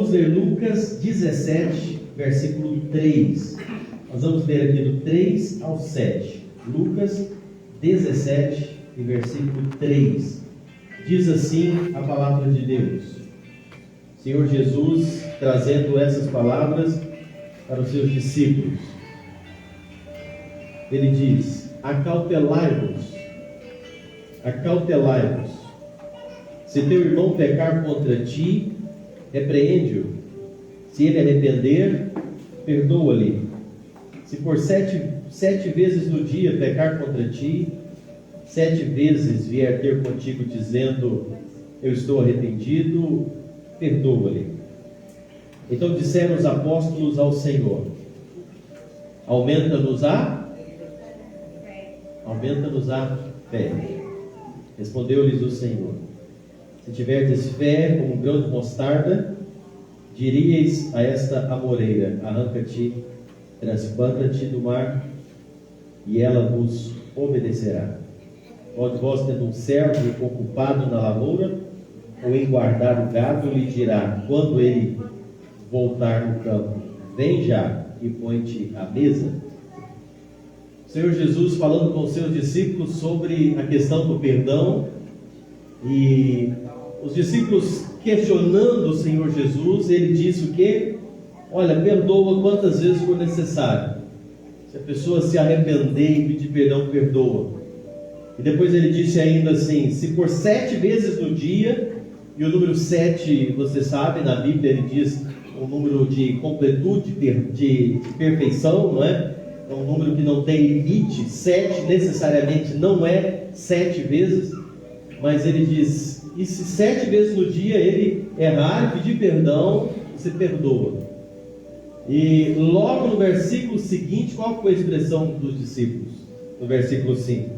vamos ler Lucas 17, versículo 3. Nós vamos ler aqui do 3 ao 7. Lucas 17, e versículo 3. Diz assim a palavra de Deus. Senhor Jesus trazendo essas palavras para os seus discípulos. Ele diz: acautelai-vos. Se teu irmão pecar contra ti, repreende-o. Se ele arrepender, perdoa-lhe. Se por sete vezes no dia pecar contra ti, 7 vezes vier ter contigo dizendo: eu estou arrependido, perdoa-lhe. Então disseram os apóstolos ao Senhor: aumenta-nos a fé. Respondeu-lhes o Senhor: se tiverdes fé como um grão de mostarda, diríeis a esta amoreira: arranca-te, transplanta-te do mar, e ela vos obedecerá. Pode vós, tendo um servo ocupado na lavoura, ou em guardar o gado, lhe dirá, quando ele voltar no campo: vem já e põe-te à mesa? O Senhor Jesus falando com os seus discípulos sobre a questão do perdão, e os discípulos questionando o Senhor Jesus. Ele disse o quê? Olha, perdoa quantas vezes for necessário. Se a pessoa se arrepender e pedir perdão, perdoa. E depois ele disse ainda assim: se por 7 vezes no dia, e o número 7, você sabe, na Bíblia ele diz um número de completude, de perfeição, não é? É um número que não tem limite. 7 necessariamente não é 7 vezes, mas ele diz: e se 7 vezes no dia ele errar e pedir perdão, você perdoa. E logo no versículo seguinte, qual foi a expressão dos discípulos? No versículo 5,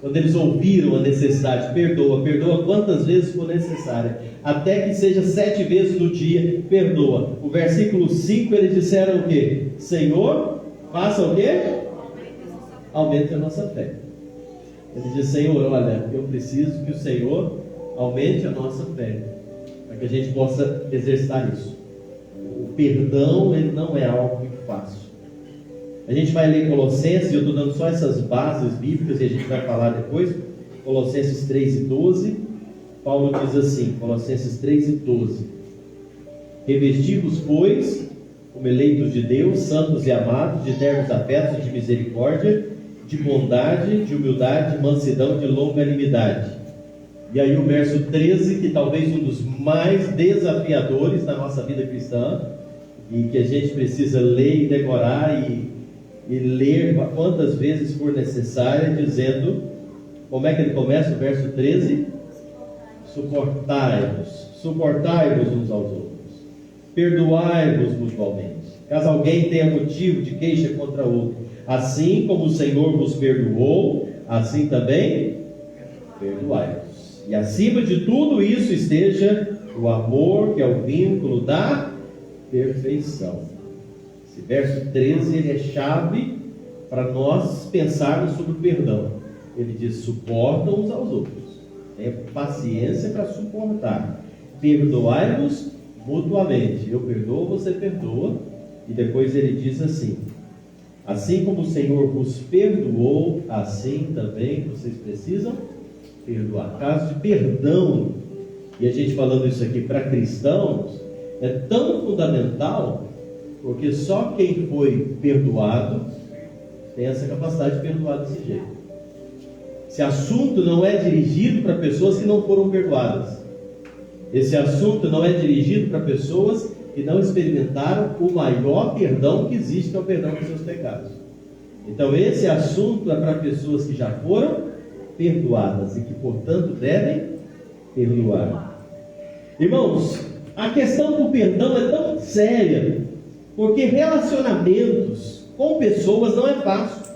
quando eles ouviram a necessidade: perdoa quantas vezes for necessária, até que seja 7 vezes no dia, perdoa. O versículo 5, eles disseram o quê? Senhor, faça o quê? Aumente a nossa fé. Ele diz: Senhor, olha, eu preciso que o Senhor aumente a nossa fé, para que a gente possa exercitar isso. O perdão, ele não é algo muito fácil. A gente vai ler Colossenses, eu estou dando só essas bases bíblicas e a gente vai falar depois. Colossenses 3 e 12, Paulo diz assim, Colossenses 3 e 12: revesti-vos, pois, como eleitos de Deus, santos e amados, de ternos afetos, de misericórdia, de bondade, de humildade, de mansidão, de longanimidade. E aí o verso 13, que talvez um dos mais desafiadores da nossa vida cristã, e que a gente precisa ler e decorar e ler quantas vezes for necessária, dizendo, como é que ele começa o verso 13? Suportai-vos uns aos outros, perdoai-vos mutualmente, caso alguém tenha motivo de queixa contra outro, assim como o Senhor vos perdoou, assim também perdoai-vos. E acima de tudo isso esteja o amor, que é o vínculo da perfeição. Esse verso 13, ele é chave para nós pensarmos sobre o perdão. Ele diz: suportam uns aos outros, tenha paciência para suportar, perdoai-vos mutuamente. Eu perdoo, você perdoa. E depois ele diz assim: assim como o Senhor vos perdoou, assim também vocês precisam perdoar. Caso de perdão, e a gente falando isso aqui para cristãos, é tão fundamental, porque só quem foi perdoado tem essa capacidade de perdoar desse jeito. Esse assunto não é dirigido para pessoas que não foram perdoadas. Esse assunto não é dirigido para pessoas que não experimentaram o maior perdão que existe, que é o perdão dos seus pecados. Então esse assunto é para pessoas que já foram perdoadas e que, portanto, devem perdoar. Irmãos, a questão do perdão é tão séria, porque relacionamentos com pessoas não é fácil.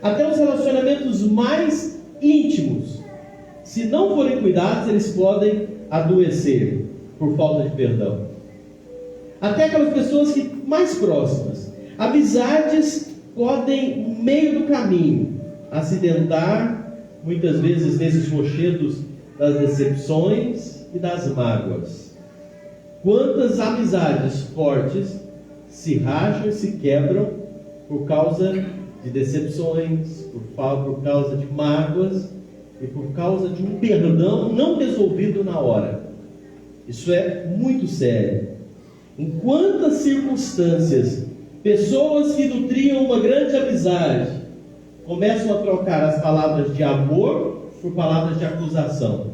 Até os relacionamentos mais íntimos, se não forem cuidados, eles podem adoecer por falta de perdão. Até aquelas pessoas que mais próximas, amizades podem, no meio do caminho, acidentar, muitas vezes nesses rochedos das decepções e das mágoas. Quantas amizades fortes se racham e se quebram por causa de decepções, por causa de mágoas e por causa de um perdão não resolvido na hora. Isso é muito sério. Em quantas circunstâncias pessoas que nutriam uma grande amizade começam a trocar as palavras de amor por palavras de acusação,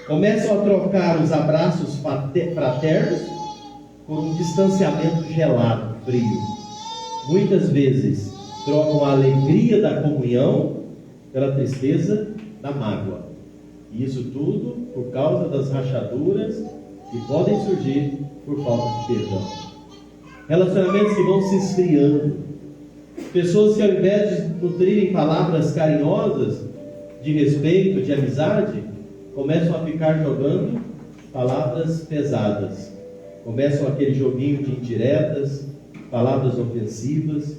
começam a trocar os abraços fraternos por um distanciamento gelado, frio. Muitas vezes trocam a alegria da comunhão pela tristeza da mágoa. E isso tudo por causa das rachaduras que podem surgir por falta de perdão. Relacionamentos que vão se esfriando. Pessoas que, ao invés de nutrirem palavras carinhosas, de respeito, de amizade, começam a ficar jogando palavras pesadas. Começam aquele joguinho de indiretas, palavras ofensivas.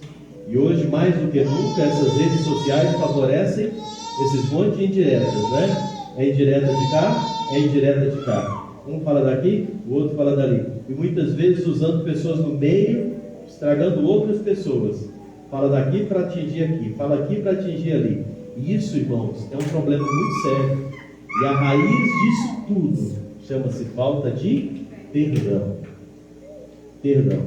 E hoje, mais do que nunca, essas redes sociais favorecem esses montes de indiretas, né? É indireta de cá, é indireta de cá. Um fala daqui, o outro fala dali. E muitas vezes usando pessoas no meio, estragando outras pessoas. Fala daqui para atingir aqui, fala aqui para atingir ali. E isso, irmãos, é um problema muito sério. E a raiz disso tudo chama-se falta de perdão. Perdão.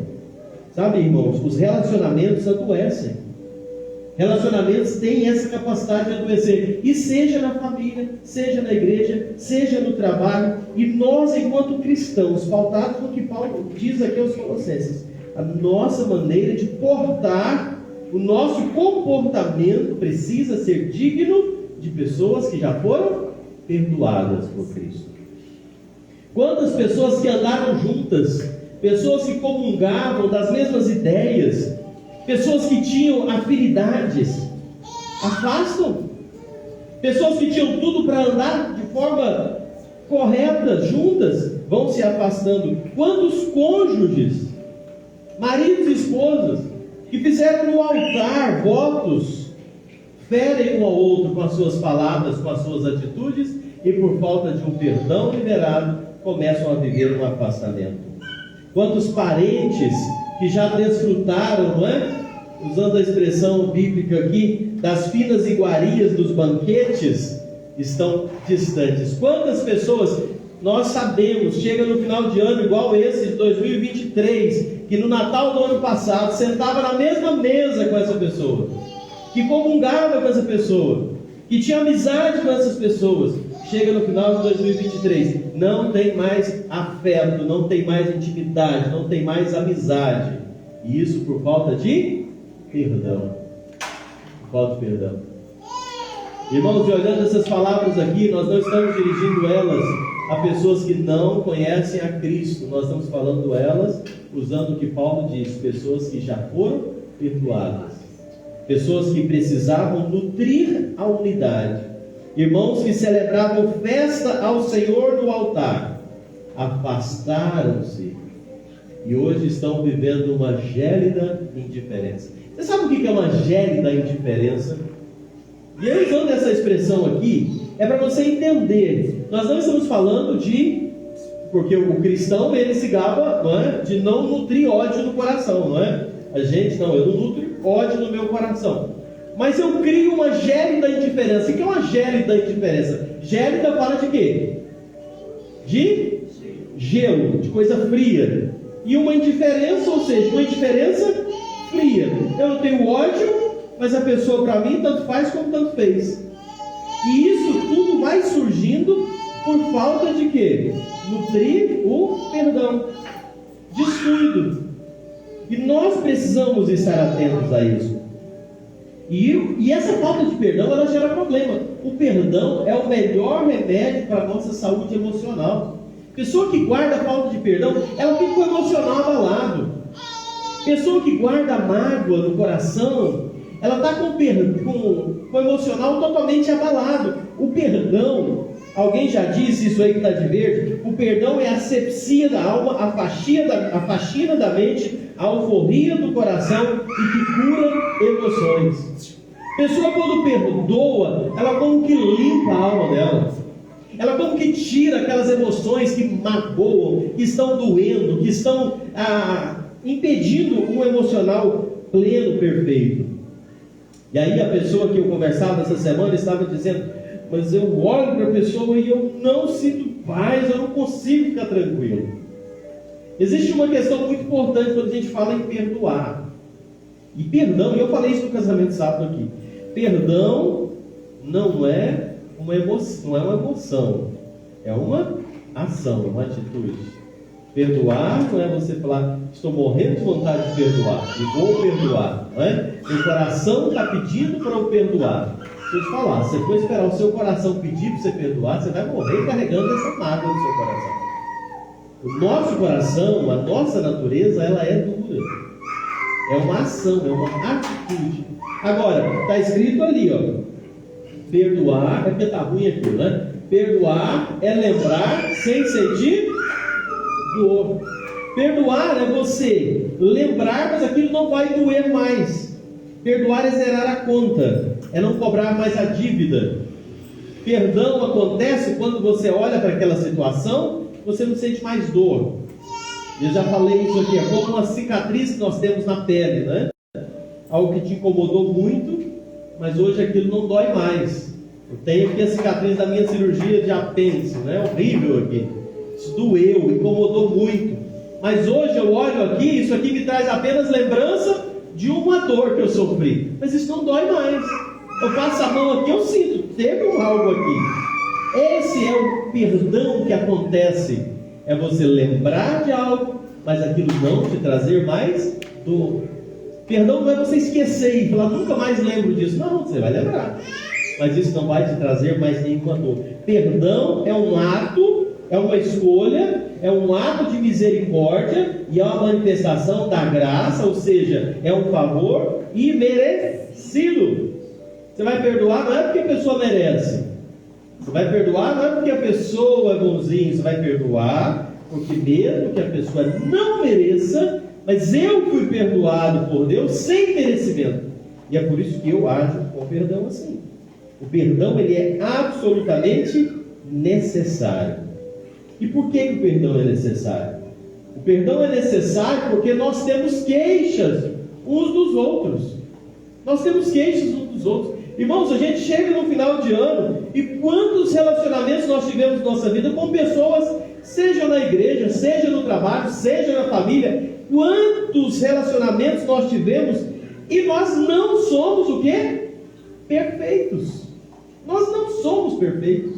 Sabe, irmãos, os relacionamentos adoecem. Relacionamentos têm essa capacidade de adoecer. E seja na família, seja na igreja, seja no trabalho. E nós, enquanto cristãos, pautados no que Paulo diz aqui aos Colossenses, a nossa maneira de portar, o nosso comportamento precisa ser digno de pessoas que já foram perdoadas por Cristo. Quantas pessoas que andaram juntas, pessoas que comungavam das mesmas ideias, pessoas que tinham afinidades, afastam. Pessoas que tinham tudo para andar de forma correta, juntas, vão se afastando. Quantos cônjuges, maridos e esposas, que fizeram no altar votos, ferem um ao outro com as suas palavras, com as suas atitudes, e por falta de um perdão liberado, começam a viver um afastamento. Quantos parentes que já desfrutaram, não é? Usando a expressão bíblica aqui, das finas iguarias dos banquetes, estão distantes. Quantas pessoas nós sabemos, chega no final de ano igual esse de 2023, que no Natal do ano passado sentava na mesma mesa com essa pessoa, que comungava com essa pessoa, que tinha amizade com essas pessoas, chega no final de 2023, não tem mais afeto, não tem mais intimidade, não tem mais amizade, e isso por falta de perdão. Por falta de perdão. Irmãos, e olhando essas palavras aqui, nós não estamos dirigindo elas a pessoas que não conhecem a Cristo, nós estamos falando elas usando o que Paulo diz, pessoas que já foram perdoadas, pessoas que precisavam nutrir a unidade, irmãos que celebravam festa ao Senhor no altar, afastaram-se e hoje estão vivendo uma gélida indiferença. Você sabe o que é uma gélida indiferença? E eu usando essa expressão aqui, é para você entender, nós não estamos falando de, porque o cristão ele se gaba, não é? De não nutrir ódio no coração, não é? A gente não, eu não nutro ódio no meu coração, mas eu crio uma gélida indiferença. O que é uma gélida indiferença? Gélida fala de quê? De gelo, de coisa fria. E uma indiferença, ou seja, uma indiferença fria. Eu não tenho ódio, mas a pessoa para mim tanto faz como tanto fez. E isso tudo vai surgindo por falta de quê? Nutrir o perdão. Descuido. E nós precisamos estar atentos a isso. E essa falta de perdão, ela gera problema. O perdão é o melhor remédio para a nossa saúde emocional. Pessoa que guarda a falta de perdão, ela fica com o emocional abalado. Pessoa que guarda mágoa no coração, ela está com o emocional totalmente abalado. O perdão, alguém já disse isso aí que está de verde, o perdão é a asepsia da alma, a faxina da mente, a alforria do coração e que cura emoções. Pessoa quando perdoa, ela como que limpa a alma dela. ela como que tira aquelas emoções que magoam, que estão doendo, que estão impedindo um emocional pleno, perfeito. E aí a pessoa que eu conversava essa semana estava dizendo: mas eu olho para a pessoa e eu não sinto paz, eu não consigo ficar tranquilo. Existe uma questão muito importante quando a gente fala em perdoar. E perdão, e eu falei isso no casamento sábado aqui, perdão não é uma emoção, é uma ação, uma atitude. Perdoar não é você falar: estou morrendo de vontade de perdoar e vou perdoar, não é? Meu coração está pedindo para eu perdoar. Deixa eu te falar, se você for esperar o seu coração pedir para você perdoar, você vai morrer carregando essa mágoa no seu coração. O nosso coração, a nossa natureza, ela é dura. É uma ação, é uma atitude. Agora, está escrito ali, ó, perdoar, é porque está ruim aquilo, né? Perdoar é lembrar sem sentir dor. Perdoar é você lembrar, mas aquilo não vai doer mais. Perdoar é zerar a conta, é não cobrar mais a dívida. Perdão acontece quando você olha para aquela situação, você não sente mais dor. Eu já falei isso aqui, é como uma cicatriz que nós temos na pele, né? Algo que te incomodou muito, mas hoje aquilo não dói mais. Eu tenho aqui a cicatriz da minha cirurgia de apêndice, né? Horrível aqui. Isso doeu, incomodou muito. Mas hoje eu olho aqui, isso aqui me traz apenas lembrança de uma dor que eu sofri. Mas isso não dói mais. Eu passo a mão aqui, eu sinto, teve algo aqui. Esse é o perdão que acontece. É você lembrar de algo, mas aquilo não te trazer mais dor. Perdão não é você esquecer e falar: nunca mais lembro disso. Não, você vai lembrar, mas isso não vai te trazer mais nenhuma dor. Perdão é um ato, é uma escolha, é um ato de misericórdia e é uma manifestação da graça, ou seja, é um favor imerecido. Você vai perdoar não é porque a pessoa merece. Você vai perdoar não é porque a pessoa é bonzinho. Você vai perdoar porque mesmo que a pessoa não mereça, mas eu fui perdoado por Deus sem merecimento. E é por isso que eu ajo com perdão assim. O perdão, ele é absolutamente necessário. E por que o perdão é necessário? O perdão é necessário porque nós temos queixas uns dos outros. Nós temos queixas uns dos outros. Irmãos, a gente chega no final de ano e quantos relacionamentos nós tivemos na nossa vida com pessoas, seja na igreja, seja no trabalho, seja na família, quantos relacionamentos nós tivemos e nós não somos o quê? Perfeitos. Nós não somos perfeitos.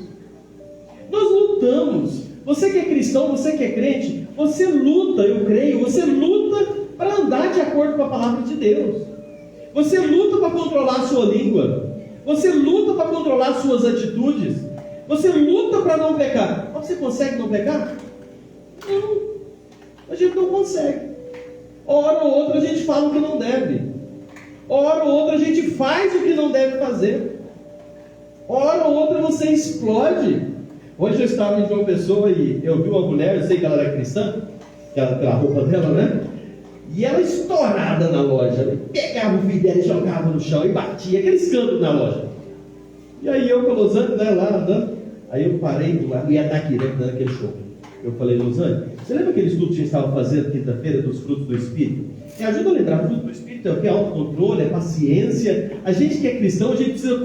Nós lutamos. Você que é cristão, você que é crente, você luta, eu creio, você luta para andar de acordo com a palavra de Deus. Você luta para controlar a sua língua. Você luta para controlar as suas atitudes. Você luta para não pecar. Mas você consegue não pecar? Não. A gente não consegue. Hora ou outra a gente fala o que não deve. Hora ou outra a gente faz o que não deve fazer. Hora ou outra você explode. Hoje eu estava em João Pessoa e eu vi uma mulher, eu sei que ela era cristã, pela roupa dela, né? E ela estourada na loja, pegava o filho dela e jogava no chão e batia, aquele escândalo na loja. E aí eu com a Losane, né, lá andando, aí eu parei do lado, ia estar aqui, né, dando aquele show. Eu falei: Losane, você lembra aquele estudo que a gente estava fazendo quinta-feira dos frutos do Espírito? Me ajuda a lembrar, fruto do Espírito é o que? É autocontrole, é paciência. A gente que é cristão, a gente precisa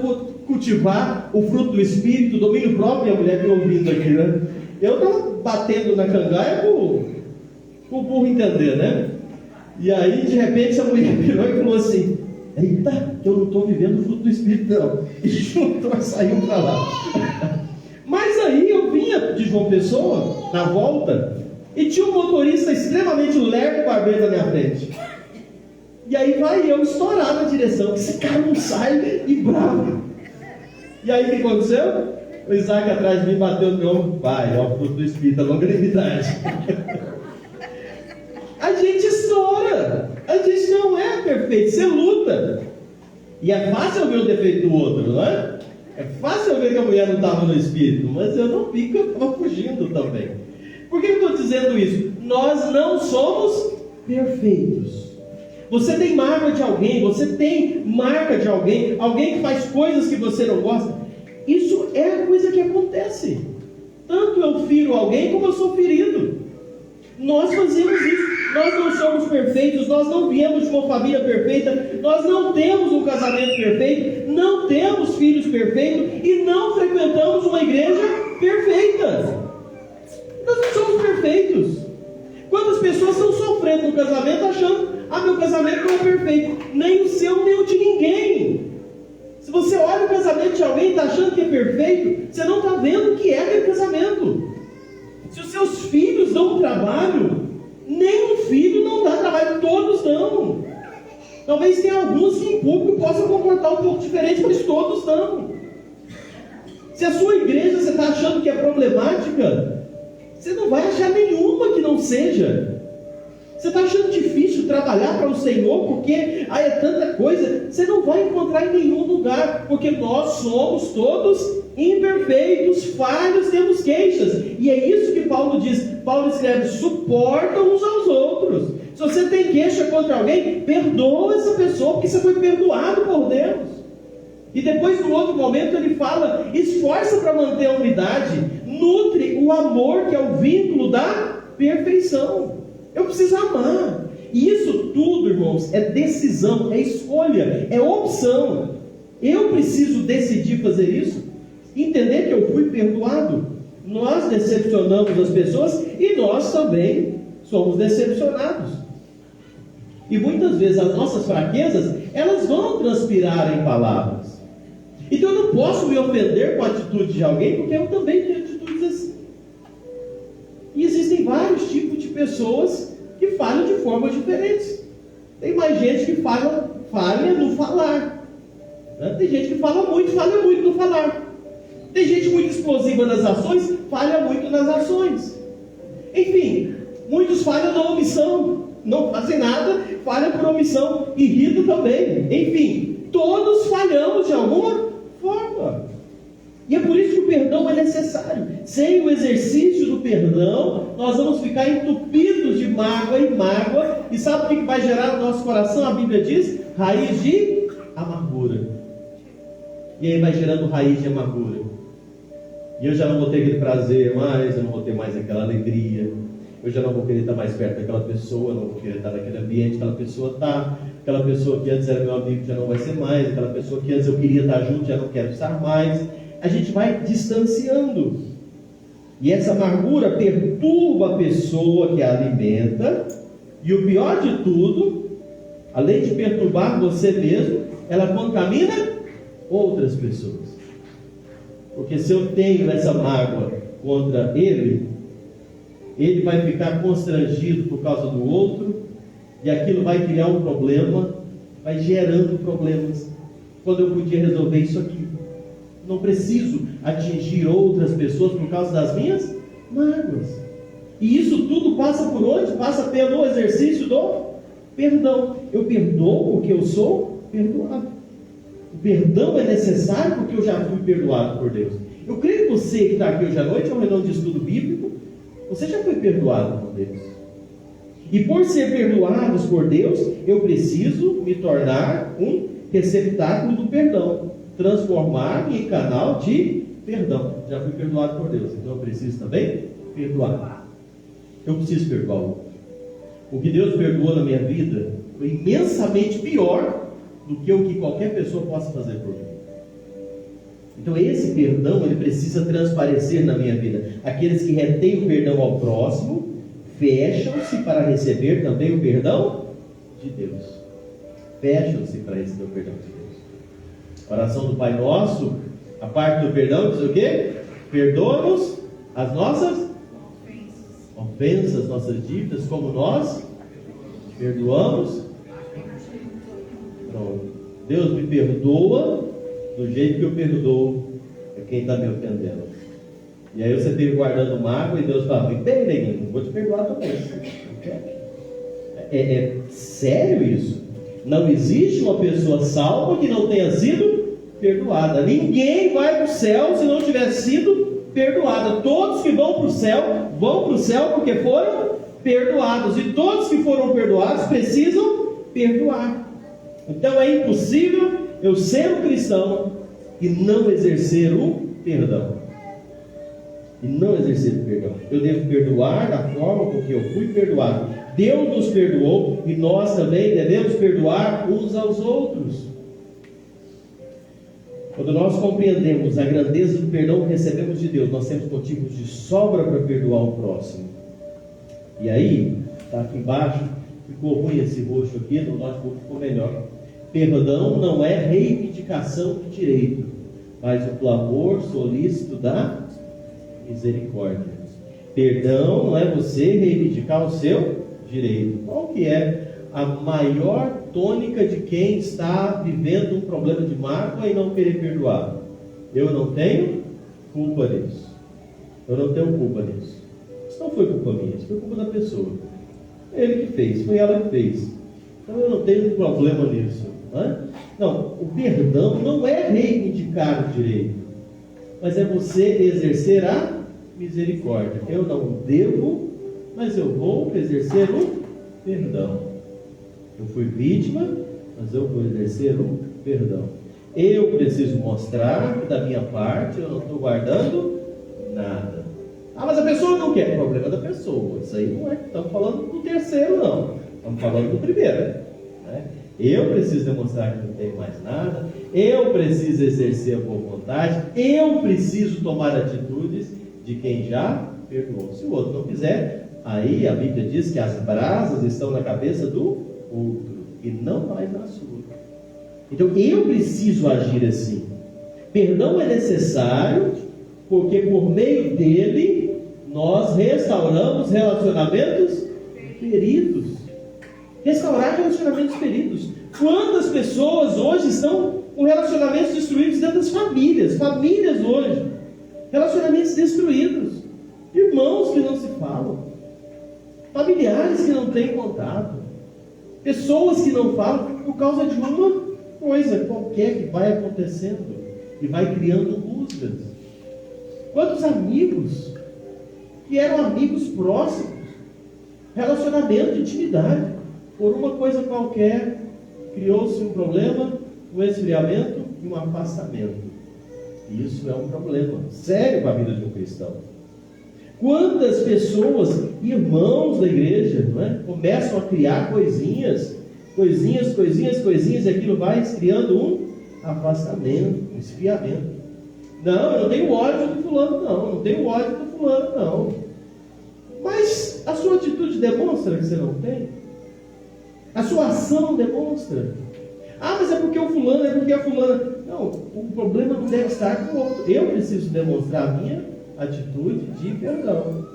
cultivar o fruto do Espírito, domínio próprio. E a mulher me ouvindo aqui, né? Eu estava batendo na cangaia para o burro entender, né? E aí, de repente, a mulher virou e falou assim: eita, eu não estou vivendo o fruto do Espírito, não. E juntou e saiu para lá. Mas aí eu vinha de João Pessoa, na volta, e tinha um motorista extremamente lerdo e barbeiro na minha frente. E aí vai eu estourar na direção. Esse cara não sai, e bravo. E aí o que aconteceu? O Isaac atrás de mim bateu no meu ombro: pai, é o fruto do Espírito, a longanimidade. A gente estoura. A gente não é perfeito. Você luta. E é fácil eu ver o defeito do outro, não é? É fácil eu ver que a mulher não estava no Espírito. Mas eu não vi que eu estava fugindo também. Por que eu estou dizendo isso? Nós não somos perfeitos. Você tem mágoa de alguém, você tem marca de alguém que faz coisas que você não gosta. Isso é a coisa que acontece. Tanto eu firo alguém como eu sou ferido. Nós fazemos isso. Nós não somos perfeitos, nós não viemos de uma família perfeita, nós não temos um casamento perfeito, não temos filhos perfeitos e não frequentamos uma igreja perfeita. Nós não somos perfeitos. Quantas pessoas estão sofrendo no casamento achando: meu casamento não é perfeito. Nem o seu, nem o de ninguém. Se você olha o casamento de alguém e está achando que é perfeito, você não está vendo o que é aquele casamento. Se os seus filhos dão trabalho, nenhum filho não dá trabalho, todos dão. Talvez tenha alguns que em público possam comportar um pouco diferente, mas todos dão. Se a sua igreja você está achando que é problemática, você não vai achar nenhuma que não seja. Você está achando difícil trabalhar para o Senhor porque é tanta coisa, você não vai encontrar em nenhum lugar, porque nós somos todos imperfeitos, falhos, temos queixas, e é isso que Paulo diz. Paulo escreve: suportam uns aos outros. Se você tem queixa contra alguém, perdoa essa pessoa, porque você foi perdoado por Deus. E depois, no outro momento, ele fala: esforça para manter a unidade, nutre o amor, que é o vínculo da perfeição. Eu preciso amar. E isso tudo, irmãos, é decisão, é escolha, é opção. Eu preciso decidir fazer isso, entender que eu fui perdoado. Nós decepcionamos as pessoas e nós também somos decepcionados. E muitas vezes as nossas fraquezas, elas vão transpirar em palavras. Então eu não posso me ofender com a atitude de alguém, porque eu também tenho atitudes assim. E existem vários tipos de pessoas que falham de formas diferentes. Tem mais gente que falha no falar, né? Tem gente que falha muito no falar. Tem gente muito explosiva nas ações, falha muito nas ações. Enfim, muitos falham na omissão, não fazem nada, falham por omissão, irritam também. Enfim, todos falhamos de alguma forma. E é por isso que o perdão é necessário. Sem o exercício do perdão, nós vamos ficar entupidos de mágoa e mágoa. E sabe o que vai gerar no nosso coração? A Bíblia diz: raiz de amargura. E aí vai gerando raiz de amargura. E eu já não vou ter aquele prazer mais, eu não vou ter mais aquela alegria, eu já não vou querer estar mais perto daquela pessoa, não vou querer estar naquele ambiente que aquela pessoa está. Aquela pessoa que antes era meu amigo já não vai ser mais, aquela pessoa que antes eu queria estar junto já não quero estar mais. A gente vai distanciando. E essa amargura perturba a pessoa que a alimenta. E o pior de tudo, além de perturbar você mesmo, ela contamina outras pessoas. Porque se eu tenho essa mágoa contra ele vai ficar constrangido por causa do outro, e aquilo vai criar um problema, vai gerando problemas, quando eu podia resolver isso aqui. Não preciso atingir outras pessoas por causa das minhas mágoas. E isso tudo passa por onde? Passa pelo exercício do perdão. Eu perdoo porque eu sou perdoado. O perdão é necessário porque eu já fui perdoado por Deus. Eu creio que você que está aqui hoje à noite, é um reunião de estudo bíblico, você já foi perdoado por Deus. E por ser perdoados por Deus, eu preciso me tornar um receptáculo do perdão, transformar-me em canal de perdão. Já fui perdoado por Deus, então eu preciso também perdoar. Eu preciso perdoar o outro. O que Deus perdoou na minha vida foi imensamente pior do que o que qualquer pessoa possa fazer por mim. Então esse perdão, ele precisa transparecer na minha vida. Aqueles que retêm o perdão ao próximo, fecham-se para receber também o perdão de Deus. Fecham-se para receber o perdão de Deus. A oração do Pai Nosso, a parte do perdão diz o quê? Perdoa-nos as nossas ofensas, nossas dívidas, como nós perdoamos. Pronto. Deus me perdoa do jeito que eu perdoo a quem está me ofendendo. E aí você fica guardando mágoa e Deus fala: bem, neguinho, vou te perdoar também. É sério isso? Não existe uma pessoa salva que não tenha sido perdoada. Ninguém vai para o céu se não tiver sido perdoada. Todos que vão para o céu porque foram perdoados. E todos que foram perdoados precisam perdoar. Então é impossível eu ser um cristão e não exercer o perdão. e não exercer o perdão. Eu devo perdoar da forma com que eu fui perdoado. Deus nos perdoou e nós também devemos perdoar uns aos outros. Quando nós compreendemos a grandeza do perdão que recebemos de Deus, nós temos motivos de sobra para perdoar o próximo. E aí, está aqui embaixo, ficou ruim esse roxo aqui, no notebook ficou melhor. Perdão não é reivindicação de direito, mas o clamor solícito da misericórdia. Perdão não é você reivindicar o seu direito. Qual que é a maior tônica de quem está vivendo um problema de mágoa e não querer perdoar? Eu não tenho culpa nisso. Eu não tenho culpa nisso. Isso não foi culpa minha, isso foi culpa da pessoa. Ele que fez, foi ela que fez. Então eu não tenho problema nisso. Não, o perdão não é reivindicar o direito, mas é você exercer a misericórdia. Eu não devo, mas eu vou exercer o perdão. Eu fui vítima, mas eu vou exercer o perdão. Eu preciso mostrar que da minha parte eu não estou guardando nada. Ah, mas a pessoa não quer. O problema da pessoa. Isso aí não é. Estamos falando do terceiro, não. Estamos falando do primeiro, né? Eu preciso demonstrar que não tenho mais nada. Eu preciso exercer a boa vontade. Eu preciso tomar atitudes de quem já perdoou. Se o outro não quiser, aí a Bíblia diz que as brasas estão na cabeça do outro e não mais na sua. Então eu preciso agir assim. Perdão é necessário porque por meio dele nós restauramos relacionamentos feridos. Restaurar relacionamentos feridos. Quantas pessoas hoje estão com relacionamentos destruídos dentro das famílias? Famílias hoje, relacionamentos destruídos. Irmãos que não se falam. Familiares que não têm contato. Pessoas que não falam por causa de uma coisa qualquer que vai acontecendo e vai criando rusgas. Quantos amigos que eram amigos próximos, relacionamento de intimidade, por uma coisa qualquer, criou-se um problema, um esfriamento e um afastamento. E isso é um problema sério para a vida de um cristão. Quantas pessoas, irmãos da igreja, começam a criar coisinhas, e aquilo vai criando um afastamento, um esfriamento. Não, eu não tenho ódio do fulano, não tenho ódio do fulano, não. Mas a sua atitude demonstra que você não tem? A sua ação demonstra? Ah, mas é porque o fulano, é porque a fulana. Não, o problema não deve estar com o outro. Eu preciso demonstrar a minha atitude de perdão,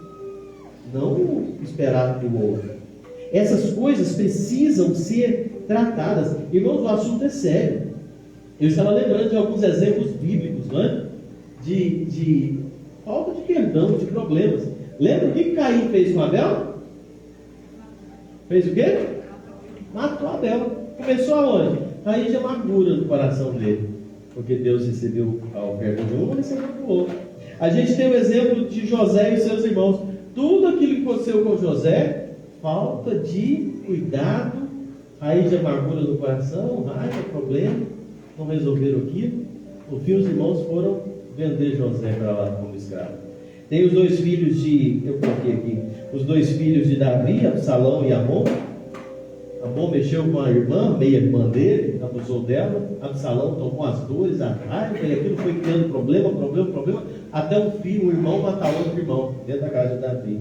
não esperar do outro. Essas coisas precisam ser tratadas. Irmãos, o assunto é sério. Eu estava lembrando de alguns exemplos bíblicos, de falta de perdão, de problemas. Lembra o que Caim fez com Abel? Fez o quê? Matou Abel. Começou aonde? Raiz de amargura no coração dele, porque Deus recebeu a oferta de um e recebeu do outro. A gente tem o exemplo de José e seus irmãos. Tudo aquilo que aconteceu com José, falta de cuidado, raiz de amargura no coração, raiva, problema, não resolveram aquilo. No fim, os irmãos foram vender José para lá como escravo. Tem os dois filhos de, eu coloquei aqui, os dois filhos de Davi, Absalão e Amon. Amon mexeu com a irmã, meia-irmã dele, abusou dela. Absalão tomou as dores, a raiva, e aquilo foi criando problema, até um filho, um irmão matar outro irmão, dentro da casa de Davi.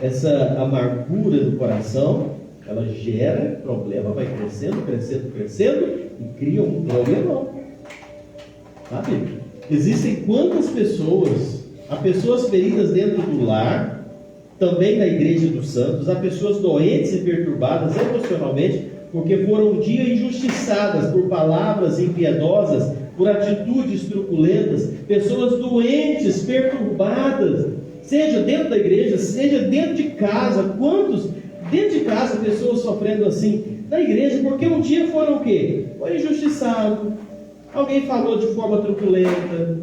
Essa amargura no coração, ela gera problema, vai crescendo, e cria um problemão. Sabe? Existem quantas pessoas, há pessoas feridas dentro do lar, também na igreja dos santos, há pessoas doentes e perturbadas emocionalmente, porque foram um dia injustiçadas por palavras impiedosas, por atitudes truculentas, pessoas doentes, perturbadas, seja dentro da igreja, seja dentro de casa. Quantos dentro de casa pessoas sofrendo assim? Na igreja, porque um dia foram o quê? Foi injustiçado, alguém falou de forma truculenta,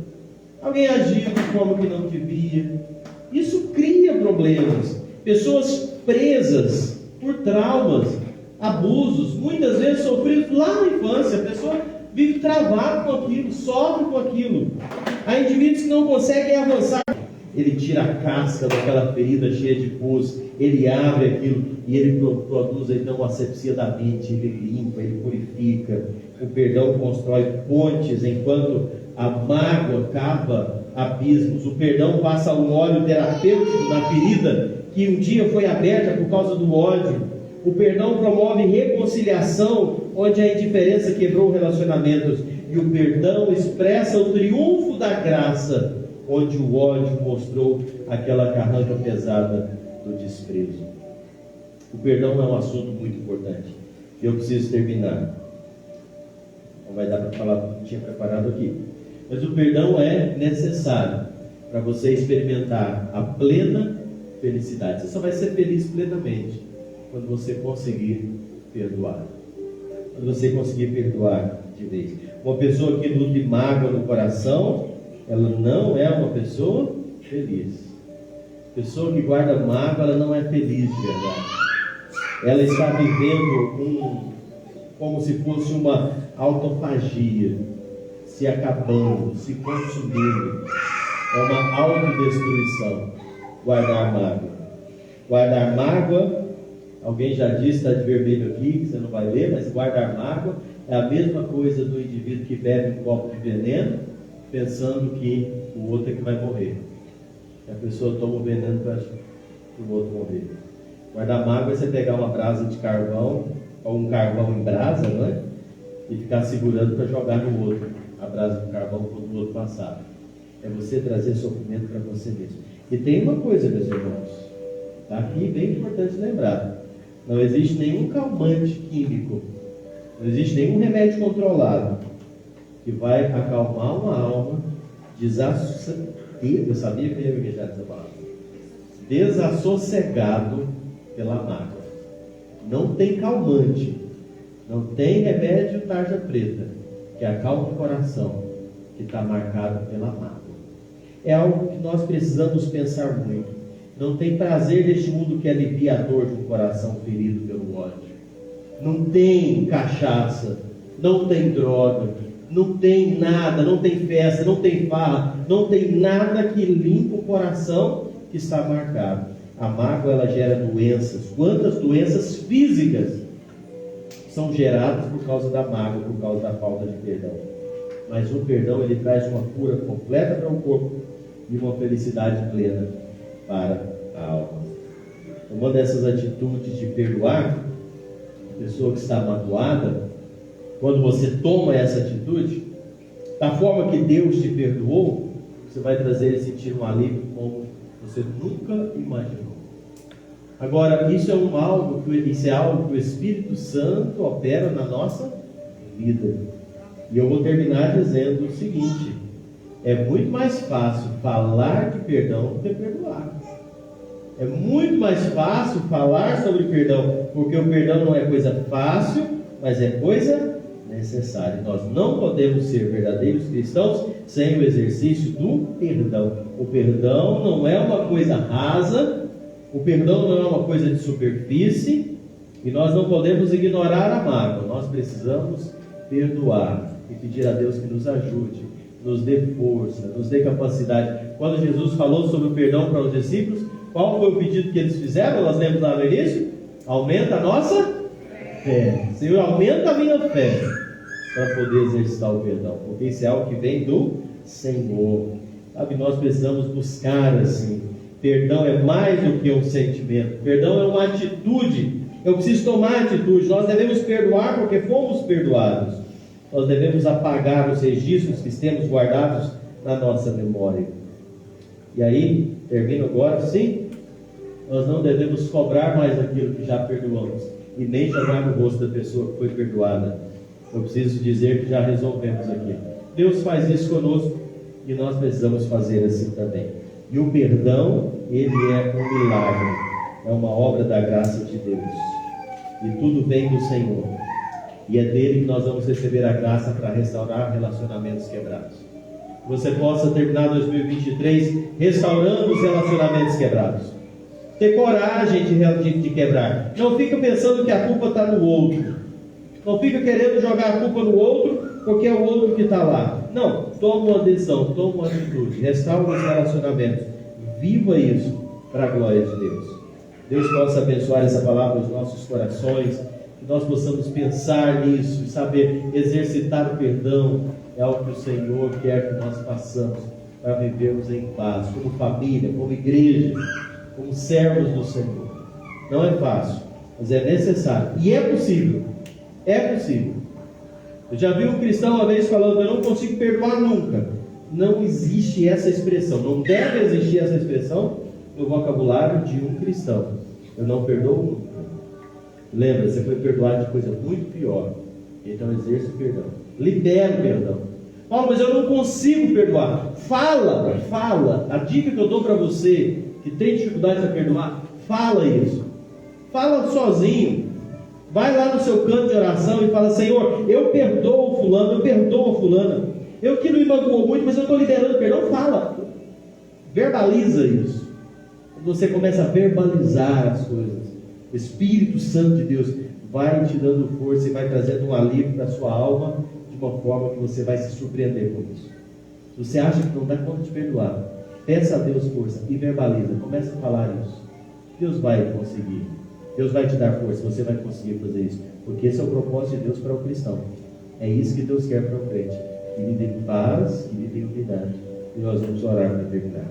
alguém agiu de forma que não devia. Isso cria problemas. Pessoas presas por traumas, abusos, muitas vezes sofridos lá na infância. A pessoa vive travada com aquilo, sofre com aquilo. Há indivíduos que não conseguem avançar ele tira a casca daquela ferida cheia de pus, ele abre aquilo e ele produz então a asepsia da mente, ele limpa, ele purifica. O perdão constrói pontes, enquanto a mágoa cava abismos. O perdão passa um óleo terapêutico na ferida que um dia foi aberta por causa do ódio. O perdão promove reconciliação onde a indiferença quebrou relacionamentos. E o perdão expressa o triunfo da graça onde o ódio mostrou aquela carranca pesada do desprezo. O perdão é um assunto muito importante. Eu preciso terminar. Não vai dar para falar o que tinha preparado aqui. Mas o perdão é necessário para você experimentar a plena felicidade. Você só vai ser feliz plenamente quando você conseguir perdoar. Quando você conseguir perdoar de vez. Uma pessoa que nutre mágoa no coração, ela não é uma pessoa feliz. Pessoa que guarda mágoa, ela não é feliz de verdade. Ela está vivendo como se fosse uma autofagia, se acabando, se consumindo. É uma autodestruição. Guardar mágoa. Guardar mágoa, alguém já disse, está de vermelho aqui, que você não vai ler, mas guardar mágoa é a mesma coisa do indivíduo que bebe um copo de veneno, pensando que o outro é que vai morrer. A pessoa toma o veneno para o outro morrer. Guardar mágoa é você pegar uma brasa de carvão, ou um carvão em brasa, não é? E ficar segurando para jogar no outro, a brasa de carvão quando o outro passar. É você trazer sofrimento para você mesmo. E tem uma coisa, meus irmãos, está aqui bem importante lembrar: não existe nenhum calmante químico, não existe nenhum remédio controlado que vai acalmar uma alma eu sabia que eu ia gaguejar essa palavra, desassossegado pela mágoa. Não tem calmante, não tem remédio tarja preta que acalme o coração que está marcado pela mágoa. É algo que nós precisamos pensar muito. Não tem prazer neste mundo que alivia a dor de um coração ferido pelo ódio. Não tem cachaça, não tem droga, não tem nada, não tem festa, não tem farra, não tem nada que limpa o coração que está marcado. A mágoa, ela gera doenças. Quantas doenças físicas são geradas por causa da mágoa, por causa da falta de perdão? Mas o perdão, ele traz uma cura completa para o corpo e uma felicidade plena para a alma. Uma dessas atitudes de perdoar, a pessoa que está magoada, quando você toma essa atitude, da forma que Deus te perdoou, você vai trazer ele sentir um alívio como você nunca imaginou. Agora, isso é algo que o Espírito Santo opera na nossa vida. E eu vou terminar dizendo o seguinte: é muito mais fácil falar de perdão do que perdoar. É muito mais fácil falar sobre perdão, porque o perdão não é coisa fácil, mas é coisa necessária. Nós não podemos ser verdadeiros cristãos sem o exercício do perdão. O perdão não é uma coisa rasa, o perdão não é uma coisa de superfície, e nós não podemos ignorar a mágoa. Nós precisamos perdoar e pedir a Deus que nos ajude, nos dê força, nos dê capacidade. Quando Jesus falou sobre o perdão para os discípulos, qual foi o pedido que eles fizeram? Nós lemos lá no início: aumenta a nossa fé. Senhor, aumenta a minha fé para poder exercitar o perdão, porque isso é algo que vem do Senhor. Sabe, nós precisamos buscar assim. Perdão é mais do que um sentimento. Perdão é uma atitude. Eu preciso tomar atitude. Nós devemos perdoar porque fomos perdoados. Nós devemos apagar os registros que temos guardados na nossa memória. E aí, termino agora, sim. Nós não devemos cobrar mais aquilo que já perdoamos e nem jogar no rosto da pessoa que foi perdoada. Eu preciso dizer que já resolvemos aqui. Deus faz isso conosco e nós precisamos fazer assim também. E o perdão, ele é um milagre, é uma obra da graça de Deus. E tudo vem do Senhor. E é dele que nós vamos receber a graça para restaurar relacionamentos quebrados. Que você possa terminar 2023 restaurando os relacionamentos quebrados. Ter coragem de quebrar. Não fica pensando que a culpa está no outro. Não fica querendo jogar a culpa no outro porque é o outro que está lá. Não, toma uma decisão, toma uma atitude. Restaura os relacionamentos. Viva isso para a glória de Deus. Deus possa abençoar essa palavra nos nossos corações, que nós possamos pensar nisso e saber exercitar o perdão. É algo que o Senhor quer que nós façamos para vivermos em paz, como família, como igreja, como servos do Senhor. Não é fácil, mas é necessário. E é possível. É possível. Eu já vi um cristão uma vez falando: eu não consigo perdoar nunca. Não existe essa expressão. Não deve existir essa expressão no vocabulário de um cristão. Eu não perdoo nunca. Lembra, você foi perdoado de coisa muito pior. Então exerça o perdão. Libera o perdão. Paulo, mas eu não consigo perdoar. Fala. A dica que eu dou para você que tem dificuldade para perdoar, fala isso. Fala sozinho. Vai lá no seu canto de oração e fala: Senhor, eu perdoo o fulano, eu perdoo a fulana. Eu que não me magoou muito, mas eu estou liberando perdão. Fala. Verbaliza isso. Quando você começa a verbalizar as coisas, o Espírito Santo de Deus vai te dando força e vai trazendo um alívio para a sua alma, de uma forma que você vai se surpreender com isso. Se você acha que não dá conta de perdoar, peça a Deus força e verbaliza. Comece a falar isso. Deus vai conseguir. Deus vai te dar força, você vai conseguir fazer isso. Porque esse é o propósito de Deus para o cristão. É isso que Deus quer para o crente. Que vive em paz, que vive em unidade. E nós vamos orar para terminar.